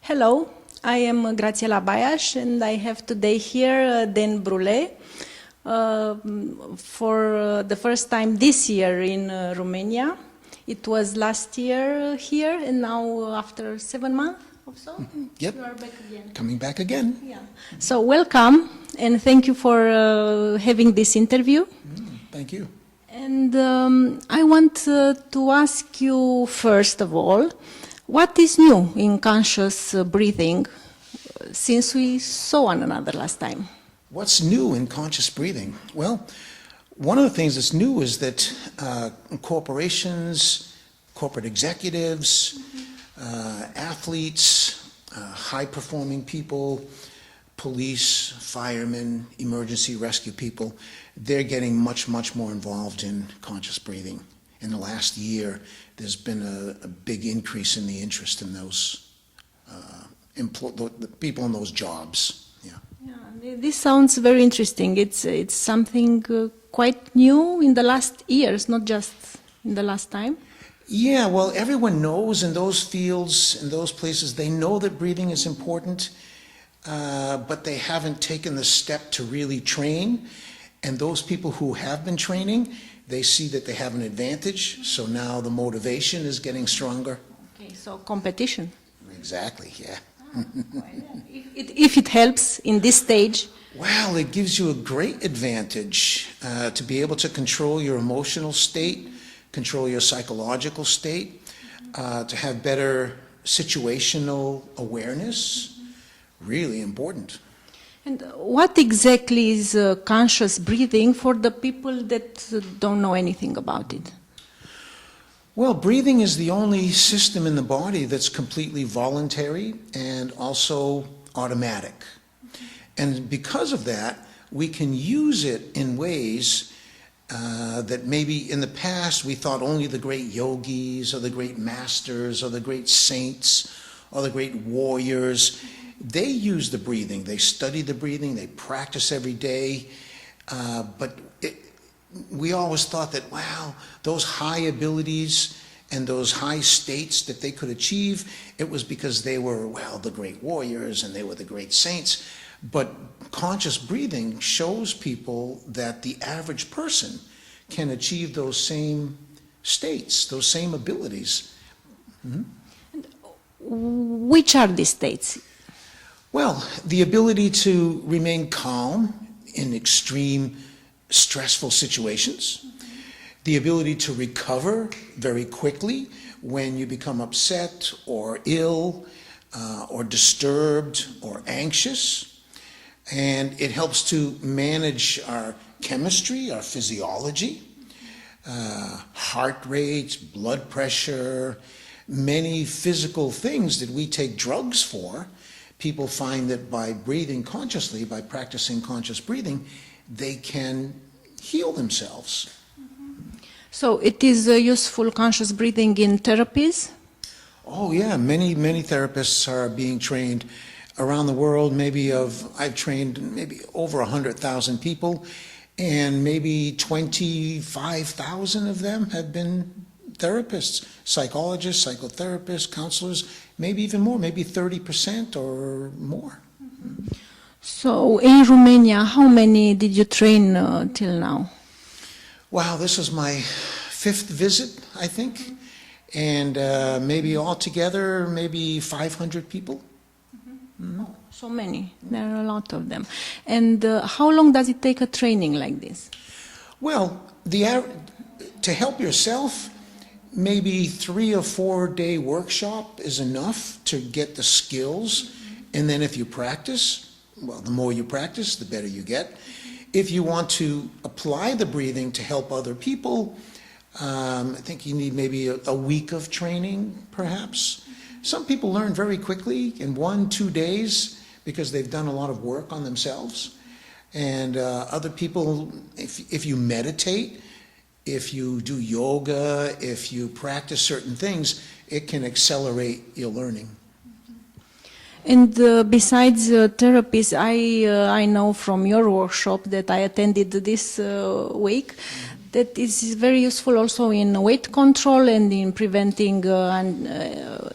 Hello, I am Gratiela Baias and I have today here Brule for the first time this year in Romania. It was last year here and now after 7 months or so, Yep. you are back again. Coming back again. Yeah. So welcome and thank you for having this interview. Thank you. And I want to ask you first of all, what is new in conscious breathing since we saw one another last time? What's new in conscious breathing? Well, one of the things that's new is that corporations, corporate executives, athletes, high-performing people, police, firemen, emergency rescue people, they're getting much more involved in conscious breathing. In the last year, there's been a big increase in the interest in those the people in those jobs. Yeah, this sounds very interesting. It's something quite new in the last years, not just in the last time. Yeah, well, everyone knows in those fields, in those places, they know that breathing is important, but they haven't taken the step to really train. And those people who have been training, they see that they have an advantage, so now the motivation is getting stronger. Okay, so competition. Exactly, yeah. If it helps in this stage. Well, it gives you a great advantage to be able to control your emotional state, control your psychological state, to have better situational awareness. Really important. And what exactly is conscious breathing for the people that don't know anything about it? Well, breathing is the only system in the body that's completely voluntary and also automatic. And because of that, we can use it in ways that maybe in the past we thought only the great yogis or the great masters or the great saints or the great warriors, they use the breathing, they study the breathing, they practice every day, but we always thought that, wow, those high abilities and those high states that they could achieve, it was because they were, well, the great warriors and they were the great saints. But conscious breathing shows people that the average person can achieve those same states, those same abilities. Which are these states? Well, the ability to remain calm in extreme stressful situations, the ability to recover very quickly when you become upset or ill or disturbed or anxious. And it helps to manage our chemistry, our physiology, heart rate, blood pressure, many physical things that we take drugs for. People find that by breathing consciously, by practicing conscious breathing, they can heal themselves. So it is useful conscious breathing in therapies? Oh yeah, many therapists are being trained around the world. I've trained maybe over 100,000 people, and maybe 25,000 of them have been therapists, psychologists, psychotherapists, counselors, maybe even more, maybe 30% or more. So in Romania, how many did you train till now? Wow, this is my 5th visit, I think, and maybe altogether, maybe 500 people. Oh, so many. There are a lot of them. And how long does it take a training like this? Well, to help yourself, maybe 3 or 4 day workshop is enough to get the skills. And then if you practice, well, the more you practice, the better you get. If you want to apply the breathing to help other people, I think you need maybe a week of training, perhaps. Some people learn very quickly in 1-2 days because they've done a lot of work on themselves. And other people, if you meditate, if you do yoga, if you practice certain things, it can accelerate your learning. And besides therapies, I know from your workshop that I attended this week that is very useful also in weight control and in preventing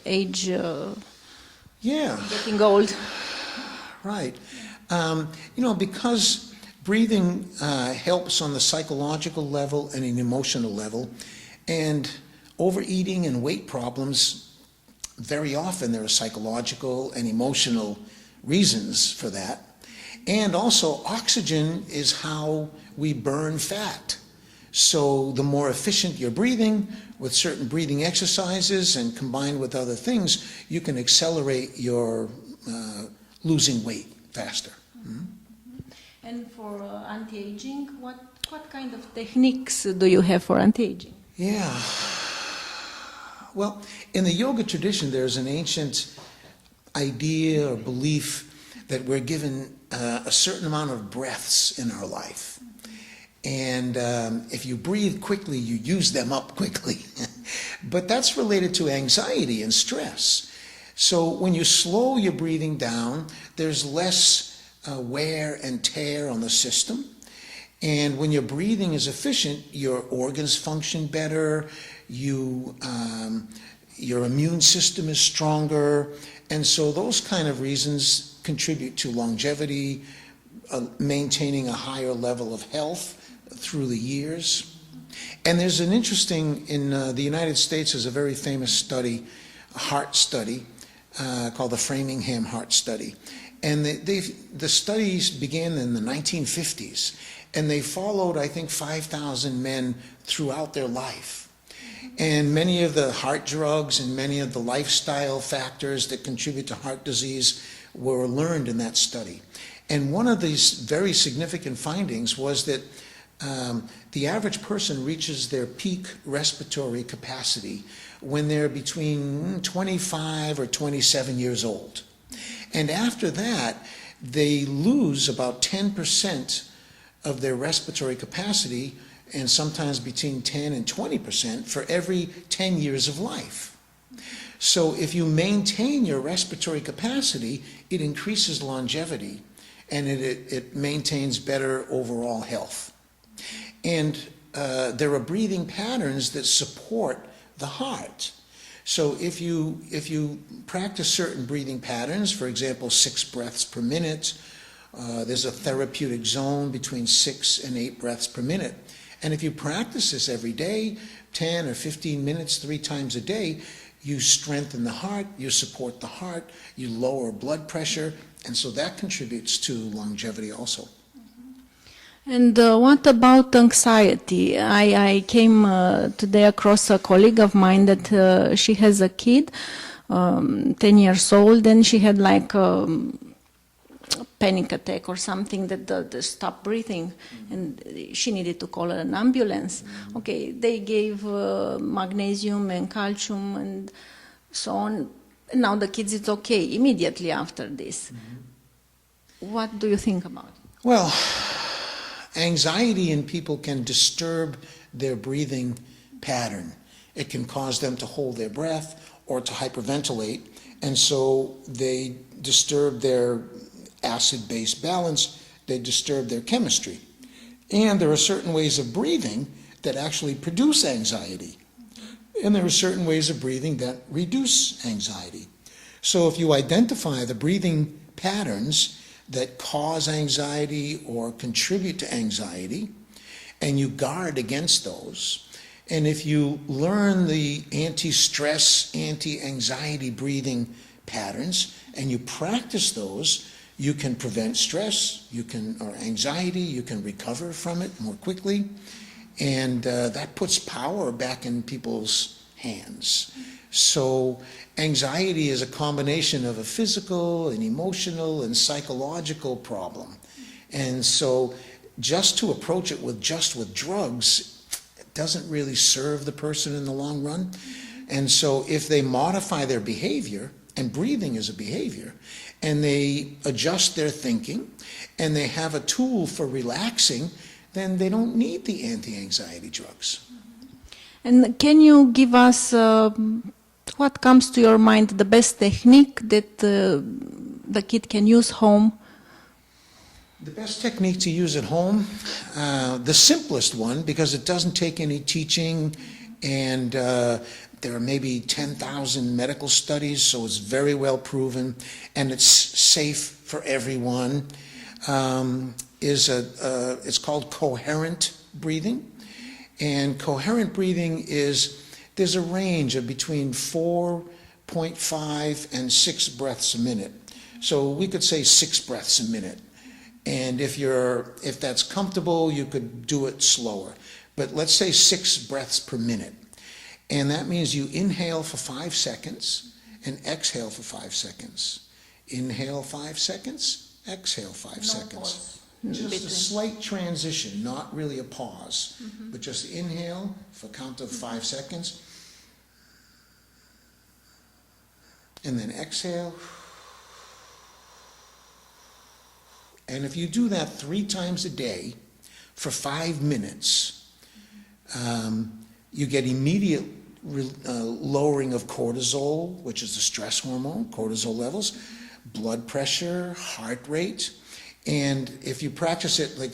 age Yeah. getting old? Right. Because breathing helps on the psychological level and an emotional level, and overeating and weight problems, very often there are psychological and emotional reasons for that. And also, oxygen is how we burn fat. So the more efficient you're breathing with certain breathing exercises and combined with other things, you can accelerate your losing weight faster. Mm-hmm. And for anti-aging, what kind of techniques do you have for anti-aging? Yeah. Well, in the yoga tradition, there's an ancient idea or belief that we're given a certain amount of breaths in our life. And if you breathe quickly, you use them up quickly. But that's related to anxiety and stress. So when you slow your breathing down, there's less wear and tear on the system. And when your breathing is efficient, your organs function better, your immune system is stronger. And so those kind of reasons contribute to longevity, maintaining a higher level of health through the years. And there's an interesting, in the United States, there's a very famous study, a heart study, called the Framingham Heart Study. And the studies began in the 1950s, and they followed, I think, 5,000 men throughout their life. And many of the heart drugs and many of the lifestyle factors that contribute to heart disease were learned in that study. And one of these very significant findings was that the average person reaches their peak respiratory capacity when they're between 25 or 27 years old. And after that, they lose about 10% of their respiratory capacity, and sometimes between 10 and 20% for every 10 years of life. So if you maintain your respiratory capacity, it increases longevity, and it maintains better overall health. And there are breathing patterns that support the heart. So if you practice certain breathing patterns, for example, 6 breaths per minute, there's a therapeutic zone between 6 and 8 breaths per minute. And if you practice this every day, 10 or 15 minutes, 3 times a day, you strengthen the heart, you support the heart, you lower blood pressure, and so that contributes to longevity also. And what about anxiety? I came today across a colleague of mine that she has a kid, 10 years old, and she had like a panic attack or something that stopped breathing, and she needed to call an ambulance. Okay, they gave magnesium and calcium and so on. Now the kid is okay immediately after this. What do you think about it? Well, anxiety in people can disturb their breathing pattern. It can cause them to hold their breath or to hyperventilate, and so they disturb their acid-base balance, they disturb their chemistry. And there are certain ways of breathing that actually produce anxiety. And there are certain ways of breathing that reduce anxiety. So if you identify the breathing patterns that cause anxiety or contribute to anxiety, and you guard against those, and if you learn the anti-stress, anti-anxiety breathing patterns, and you practice those, you can prevent stress, or anxiety, you can recover from it more quickly, and that puts power back in people's hands. So anxiety is a combination of a physical, an emotional, and psychological problem. And so just to approach it with drugs, it doesn't really serve the person in the long run. And so if they modify their behavior, and breathing is a behavior, and they adjust their thinking, and they have a tool for relaxing, then they don't need the anti-anxiety drugs. And can you give us, what comes to your mind, the best technique that the kid can use home? The best technique to use at home, the simplest one, because it doesn't take any teaching, and there are maybe 10,000 medical studies, so it's very well proven, and it's safe for everyone. It's called coherent breathing. And coherent breathing there's a range of between 4.5 and 6 breaths a minute. So we could say 6 breaths a minute. And if that's comfortable, you could do it slower. But let's say 6 breaths per minute. And that means you inhale for 5 seconds and exhale for 5 seconds. Inhale 5 seconds, exhale 5 seconds. Just a slight transition, not really a pause, but just inhale for a count of 5 seconds. And then exhale. And if you do that 3 times a day for 5 minutes, you get immediate lowering of cortisol, which is the stress hormone, cortisol levels, blood pressure, heart rate. And if you practice it, like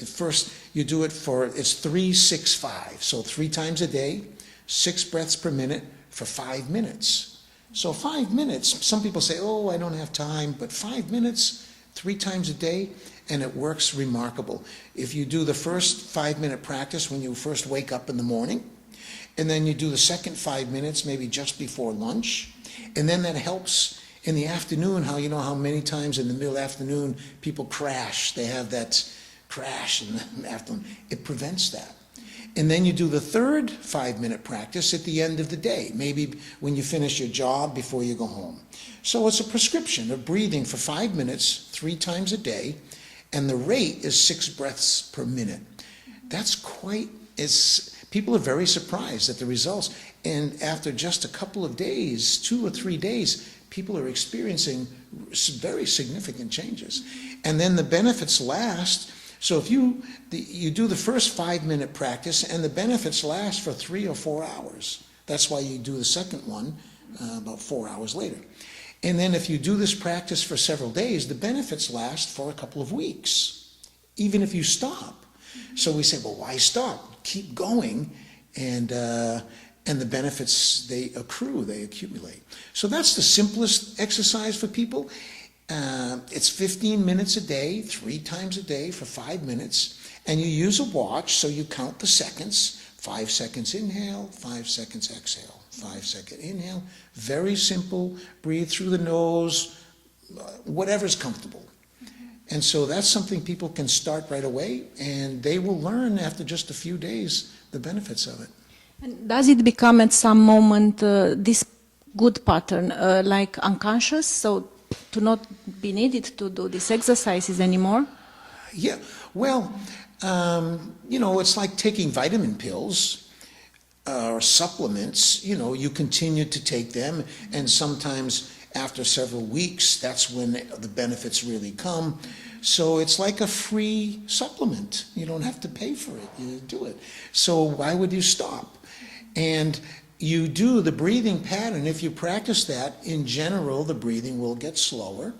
you do it it's 3, 6, 5. So 3 times a day, 6 breaths per minute for 5 minutes. So 5 minutes, some people say, oh, I don't have time, but 5 minutes, 3 times a day, and it works remarkable. If you do the first 5-minute practice when you first wake up in the morning, and then you do the second 5 minutes maybe just before lunch, and then that helps in the afternoon. How many times in the middle of the afternoon people crash. They have that crash in the afternoon. It prevents that. And then you do the third 5-minute practice at the end of the day, maybe when you finish your job before you go home. So it's a prescription of breathing for 5 minutes, 3 times a day, and the rate is 6 breaths per minute. People are very surprised at the results. And after just a couple of days, 2 or 3 days, people are experiencing very significant changes. And then the benefits last. So if you do the first 5-minute practice, and the benefits last for 3 or 4 hours. That's why you do the second one about 4 hours later. And then if you do this practice for several days, the benefits last for a couple of weeks, even if you stop. So we say, well, why stop? Keep going, and the benefits, they accrue, they accumulate. So that's the simplest exercise for people. It's 15 minutes a day, 3 times a day for 5 minutes, and you use a watch, so you count the seconds. 5 seconds inhale, 5 seconds exhale, 5-second inhale. Very simple. Breathe through the nose, whatever's comfortable. And so that's something people can start right away, and they will learn after just a few days the benefits of it. And does it become at some moment this good pattern, like unconscious, so to not be needed to do these exercises anymore? Yeah, well, it's like taking vitamin pills or supplements. You continue to take them, and sometimes after several weeks, that's when the benefits really come. So it's like a free supplement. You don't have to pay for it. You do it. So why would you stop? And you do the breathing pattern. If you practice that, in general, the breathing will get slower.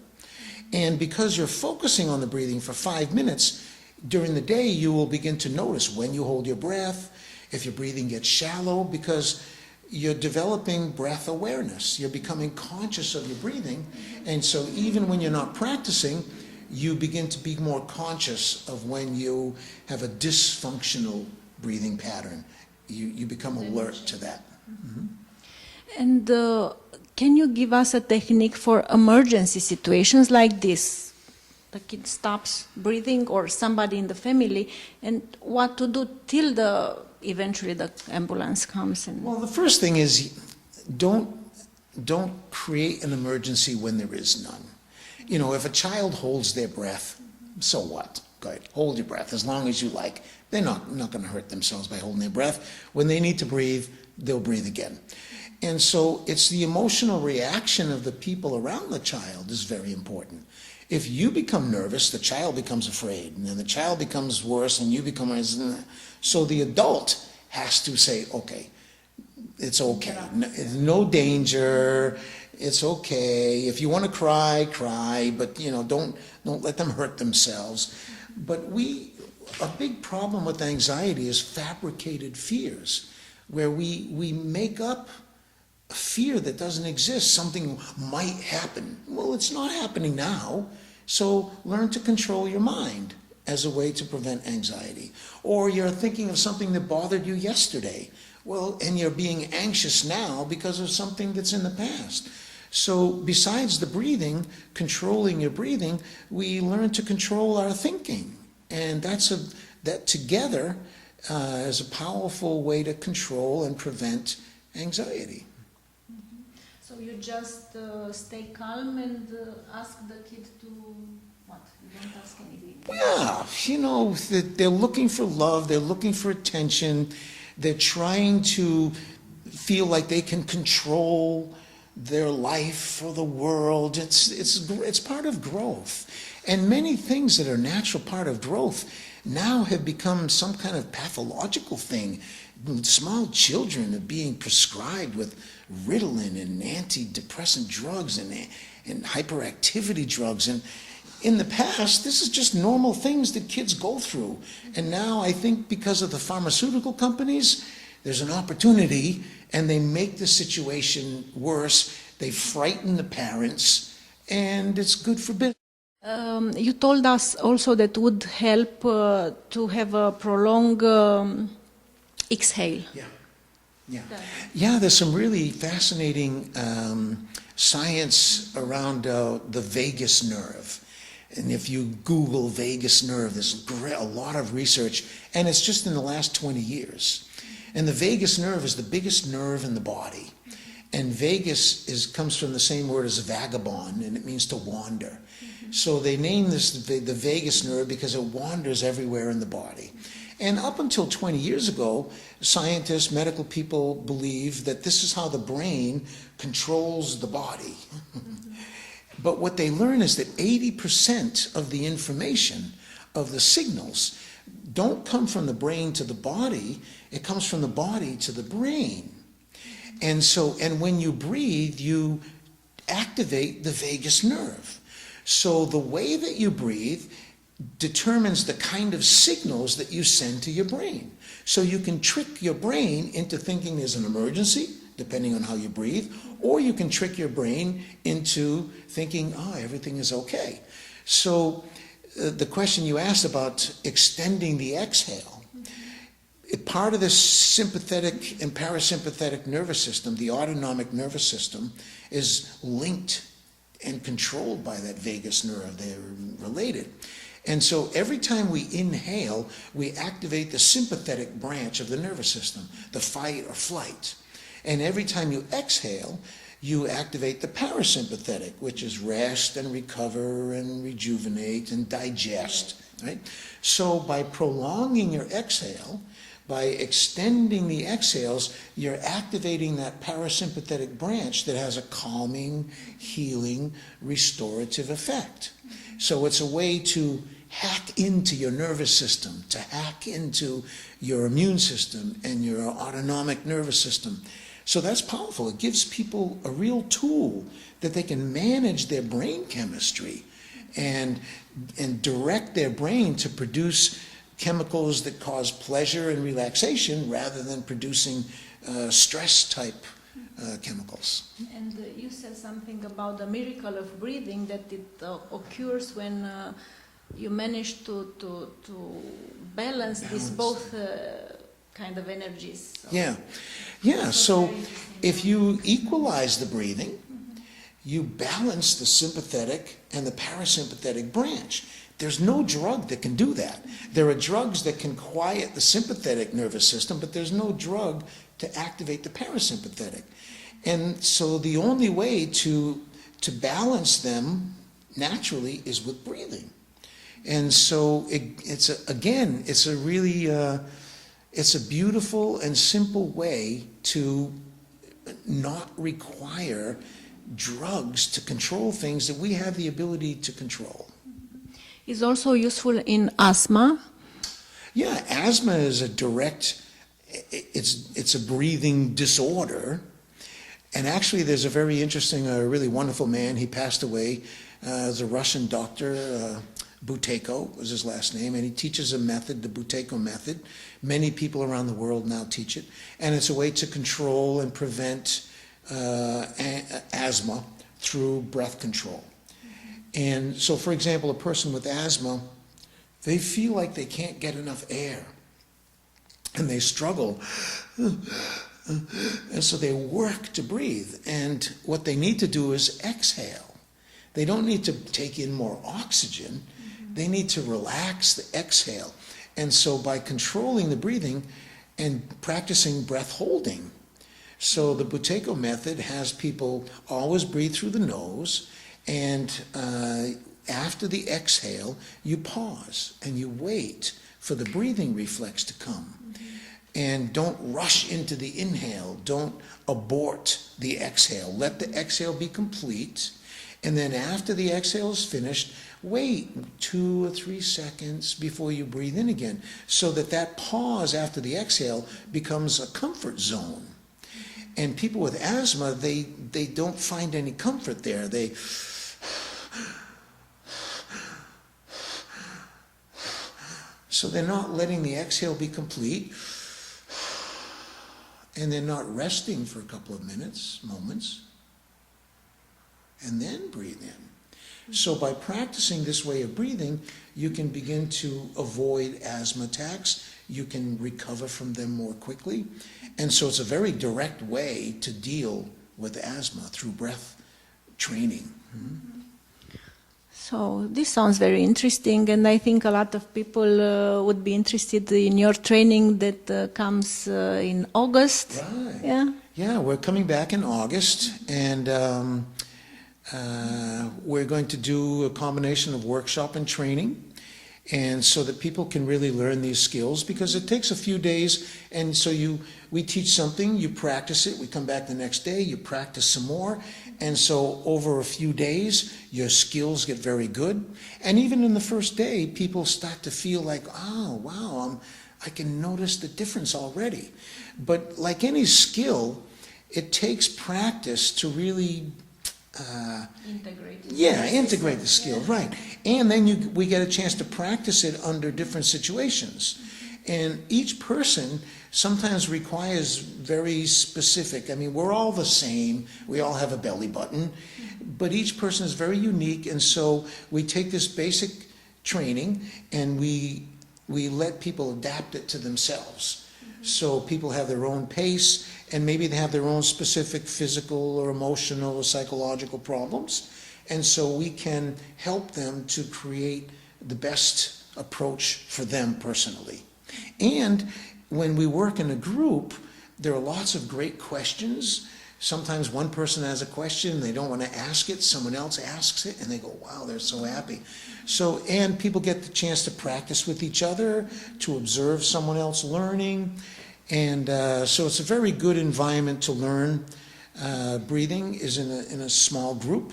And because you're focusing on the breathing for 5 minutes, during the day, you will begin to notice when you hold your breath, if your breathing gets shallow, because you're developing breath awareness. You're becoming conscious of your breathing. And so even when you're not practicing, you begin to be more conscious of when you have a dysfunctional breathing pattern. You become alert to that. Mm-hmm. And can you give us a technique for emergency situations like this? The kid stops breathing, or somebody in the family, and what to do till eventually the ambulance comes? Well, the first thing is don't create an emergency when there is none. If a child holds their breath, so what? Go ahead, hold your breath as long as you like. They're not going to hurt themselves by holding their breath. When they need to breathe, they'll breathe again. And so it's the emotional reaction of the people around the child is very important. If you become nervous, the child becomes afraid, and then the child becomes worse, and you become... So the adult has to say, okay, it's okay. No danger. It's okay. If you want to cry, cry, but don't let them hurt themselves. But a big problem with anxiety is fabricated fears, where we make up a fear that doesn't exist. Something might happen. Well, it's not happening now. So learn to control your mind as a way to prevent anxiety. Or you're thinking of something that bothered you yesterday. Well, and you're being anxious now because of something that's in the past. So besides the breathing, controlling your breathing, we learn to control our thinking. And that together is a powerful way to control and prevent anxiety. So you just stay calm and ask the kid to what? You don't ask anything. Yeah, they're looking for love, they're looking for attention, they're trying to feel like they can control their life or the world. It's part of growth. And many things that are a natural part of growth now have become some kind of pathological thing. Small children are being prescribed with Ritalin and antidepressant drugs and hyperactivity drugs. And in the past, this is just normal things that kids go through. And now I think because of the pharmaceutical companies, there's an opportunity and they make the situation worse. They frighten the parents and it's good for business. You told us also that would help to have a prolonged exhale. Yeah, there's some really fascinating science around the vagus nerve. And if you Google vagus nerve, there's a lot of research, and it's just in the last 20 years. And the vagus nerve is the biggest nerve in the body. And vagus comes from the same word as vagabond, and it means to wander. So they named this the vagus nerve because it wanders everywhere in the body. And up until 20 years ago, scientists, medical people believed that this is how the brain controls the body. But what they learn is that 80% of the information, of the signals, don't come from the brain to the body, it comes from the body to the brain. And when you breathe, you activate the vagus nerve. So the way that you breathe determines the kind of signals that you send to your brain. So you can trick your brain into thinking there's an emergency, depending on how you breathe, or you can trick your brain into thinking, everything is okay. So the question you asked about extending the exhale, part of the sympathetic and parasympathetic nervous system, the autonomic nervous system, is linked and controlled by that vagus nerve. They're related. And so every time we inhale, we activate the sympathetic branch of the nervous system, the fight or flight. And every time you exhale, you activate the parasympathetic, which is rest and recover and rejuvenate and digest, right? So by prolonging your exhale, by extending the exhales, you're activating that parasympathetic branch that has a calming, healing, restorative effect. So it's a way to hack into your nervous system, to hack into your immune system and your autonomic nervous system. So that's powerful. It gives people a real tool that they can manage their brain chemistry and direct their brain to produce chemicals that cause pleasure and relaxation rather than producing stress-type chemicals. And you said something about the miracle of breathing, that it occurs when you manage to balance these both kind of energies. So. Yeah. So if you equalize the breathing, you balance the sympathetic and the parasympathetic branch. There's no drug that can do that. There are drugs that can quiet the sympathetic nervous system, but there's no drug to activate the parasympathetic. And so the only way to balance them naturally is with breathing. And so it's a beautiful and simple way to not require drugs to control things that we have the ability to control. It's also useful in asthma. Yeah, asthma is it's a breathing disorder. And actually there's a very interesting, really wonderful man, he passed away, as a Russian doctor, Buteyko was his last name, and he teaches a method, the Buteyko method. Many people around the world now teach it. And it's a way to control and prevent asthma through breath control. And so, for example, a person with asthma, they feel like they can't get enough air, and they struggle. And so they work to breathe, and what they need to do is exhale. They don't need to take in more oxygen. They need to relax the exhale. And so by controlling the breathing and practicing breath holding, so the Buteyko method has people always breathe through the nose, and after the exhale, you pause and you wait for the breathing reflex to come. And don't rush into the inhale. Don't abort the exhale. Let the exhale be complete. And then after the exhale is finished, wait 2 or 3 seconds before you breathe in again, so that that pause after the exhale becomes a comfort zone. And people with asthma, they don't find any comfort there. So they're not letting the exhale be complete, and they're not resting for a couple of moments, and then breathe in. So by practicing this way of breathing, you can begin to avoid asthma attacks. You can recover from them more quickly. And so it's a very direct way to deal with asthma through breath training. So this sounds very interesting, and I think a lot of people would be interested in your training that comes in August. Right. Yeah. Yeah, we're coming back in August, and we're going to do a combination of workshop and training, and so that people can really learn these skills, because it takes a few days. And so we teach something, you practice it, we come back the next day, you practice some more, and so over a few days your skills get very good. And even in the first day, people start to feel like, oh wow, I can notice the difference already. But like any skill, it takes practice to really integrate the skill, right. And then we get a chance to practice it under different situations. And each person sometimes requires very specific, I mean, we're all the same, we all have a belly button, but each person is very unique. And so we take this basic training and we let people adapt it to themselves. So people have their own pace, and maybe they have their own specific physical or emotional or psychological problems. And so we can help them to create the best approach for them personally. And when we work in a group, there are lots of great questions. Sometimes one person has a question, they don't want to ask it, someone else asks it, and they go, wow, they're so happy. So, and people get the chance to practice with each other, to observe someone else learning. And so it's a very good environment to learn. Breathing is in a small group,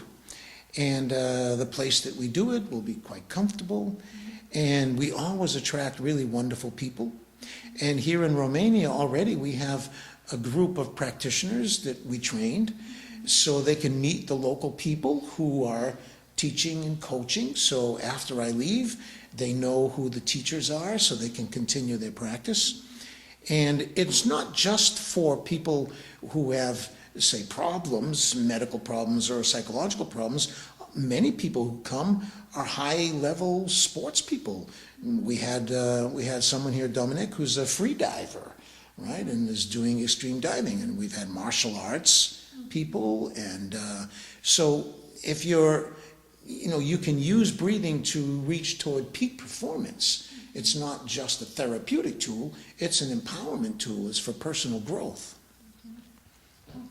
and the place that we do it will be quite comfortable, and we always attract really wonderful people. And here in Romania already we have a group of practitioners that we trained, so they can meet the local people who are teaching and coaching. So after I leave, they know who the teachers are, so they can continue their practice. And it's not just for people who have, say, problems, medical problems or psychological problems. Many people who come are high-level sports people. We had someone here, Dominic, who's a free diver, right, and is doing extreme diving. And we've had martial arts people, and so if you can use breathing to reach toward peak performance. It's not just a therapeutic tool, it's an empowerment tool, it's for personal growth.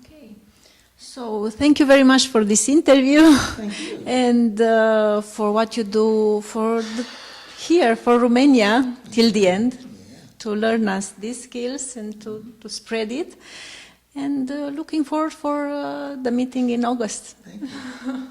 Okay. So thank you very much for this interview. Thank you. And for what you do here for Romania till the end, to learn us these skills and to spread it. And looking forward for the meeting in August. Thank you.